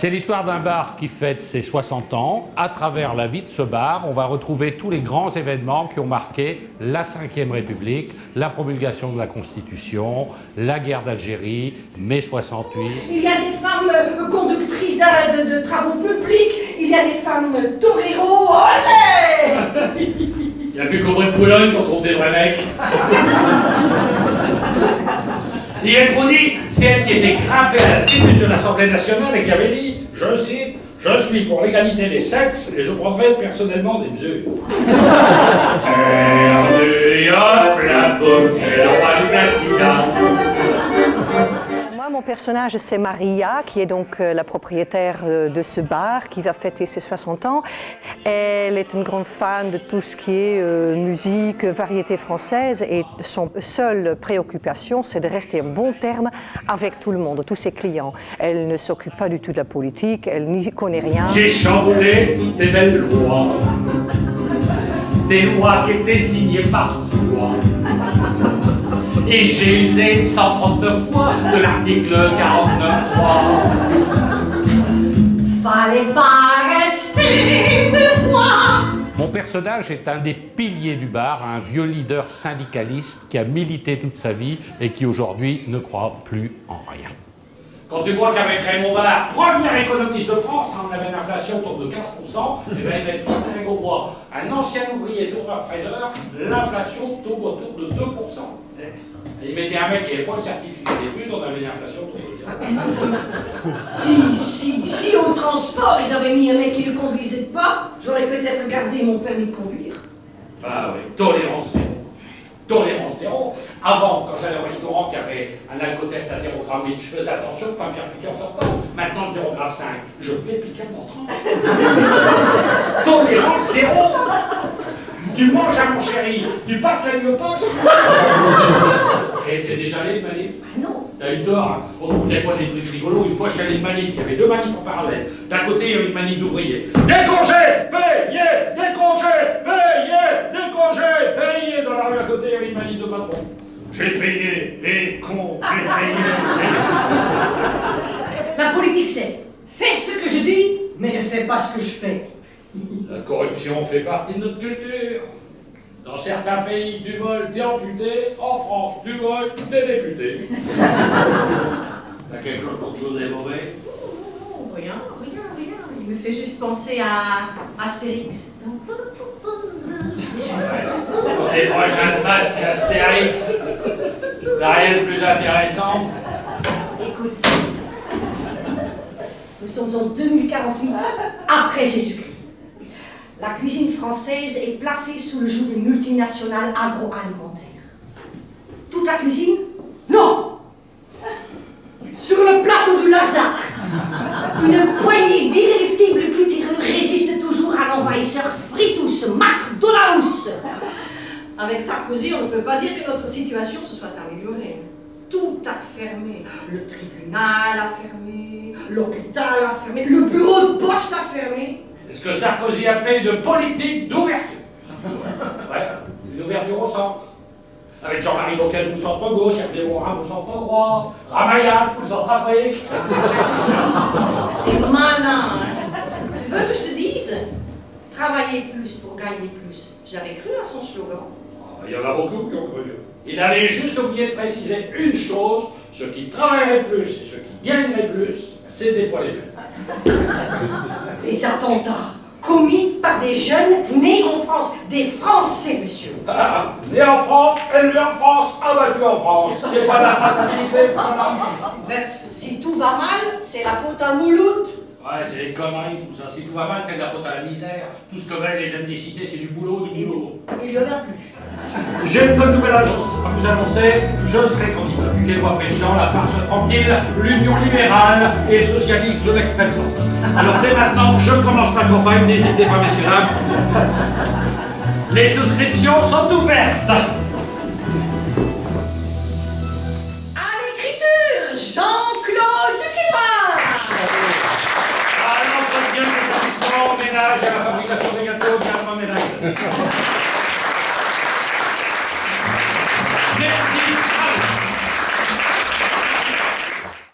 C'est l'histoire d'un bar qui fête ses 60 ans. À travers la vie de ce bar, on va retrouver tous les grands événements qui ont marqué la Ve République, la promulgation de la Constitution, la guerre d'Algérie, mai 68. Il y a des femmes conductrices de travaux publics, il y a des femmes toreros, olé. Il n'y a plus qu'au bout de Boulogne qu'on trouve des vrais mecs. Liliane Proudy, c'est elle qui était grimpée à la tribune de l'Assemblée nationale et qui avait dit, je cite, « Je suis pour l'égalité des sexes et je prendrai personnellement des mesures. » Hop, la pomme, c'est le roi du plastica. Moi, mon personnage, c'est Maria, qui est donc la propriétaire de ce bar, qui va fêter ses 60 ans. Elle est une grande fan de tout ce qui est musique, variété française, et son seule préoccupation, c'est de rester en bon terme avec tout le monde, tous ses clients. Elle ne s'occupe pas du tout de la politique, elle n'y connaît rien. J'ai chamboulé toutes tes belles lois, des lois qui étaient signées par toi. Et j'ai usé 139 fois de l'article 49.3. Fallait pas rester deux fois. Mon personnage est un des piliers du bar, un vieux leader syndicaliste qui a milité toute sa vie et qui aujourd'hui ne croit plus en rien. Quand tu vois qu'avec Raymond Barre, premier économiste de France, on avait une inflation autour de 15%, et bien il va être bien avec au bois. Un ancien ouvrier tourneur-fraiseur, l'inflation tourne autour de 2%. Et il mettait un mec qui n'avait pas le certificat d'études, on avait une inflation autour de 0. Si au transport ils avaient mis un mec qui ne conduisait pas, j'aurais peut-être gardé mon permis de conduire. Ah oui, tolérance zéro. Tolérance zéro. Avant, quand j'allais au restaurant qui avait un alcotest à 0,8 g, je faisais attention de ne pas me faire piquer en sortant. Maintenant, 0,5 g, je me fais piquer en entrant. Tolérance zéro. Tu manges à mon chéri, tu passes la nuit au poste. Et t'es déjà allé, manif? Ah non. T'as eu tort, hein. On trouve des fois des trucs rigolos. Une fois, je suis allé une manif, il y avait deux manifs en parallèle. D'un côté, il y avait une manif d'ouvriers. Des congés payés, des congés payés, des congés payés. Dans la rue à côté, il y avait une manif de patrons. J'ai payé des cons, j'ai payé des... La politique, c'est fais ce que je dis, mais ne fais pas ce que je fais. La corruption fait partie de notre culture. Dans certains pays, tu voles, t'es amputé. En France, tu voles, t'es député. T'as quelque chose contre José Bové? Oh, rien. Il me fait juste penser à Astérix. Dans ces prochains de masse, c'est Astérix. T'as rien de plus intéressant? Écoute, nous sommes en 2048, après Jésus-Christ. La cuisine française est placée sous le joug des multinationales agroalimentaires. Toute la cuisine? Non! Sur le plateau du Larzac, une poignée d'irréductibles cultureux résiste toujours à l'envahisseur Fritus McDonald's. Avec Sarkozy, on ne peut pas dire que notre situation se soit améliorée. Tout a fermé. Le tribunal a fermé, l'hôpital a fermé, le bureau de poste a fermé. C'est ce que Sarkozy appelait de politique d'ouverture. Ouais, une ouverture au centre. Avec Jean-Marie Bockel au centre-gauche, Hervé Morin au centre-droit, Ramayad au centre-Afrique. C'est malin, hein? Tu veux que je te dise? Travailler plus pour gagner plus. J'avais cru à son slogan. Il y en a beaucoup qui ont cru. Il avait juste oublié de préciser une chose, ceux qui travailleraient plus et ceux qui gagneraient plus, c'était pas les mêmes. Les attentats commis par des jeunes nés en France. Des Français, monsieur. Ah, né en France, élevé en France, abattu en France. C'est pas la traçabilité, ça. Bref, si tout va mal, c'est la faute à Mouloud. Ouais, c'est des conneries, tout ça. Si tout va mal, c'est de la faute à la misère. Tout ce que veulent les jeunes des cités, c'est du boulot, du boulot. Il y en a plus. J'ai une bonne nouvelle annonce à vous annoncer. Je serai candidat. Vu qu'elle voit président, la farce tranquille, l'union libérale et socialiste de l'extrême centre. Alors dès maintenant, je commence ma campagne. N'hésitez pas, messieurs, dames. Les souscriptions sont ouvertes. À l'écriture, Jean-Claude Duquesnoy. À l'entretien de l'établissement, ménage, à la fabrication des gâteaux, bien ma médaille. Merci.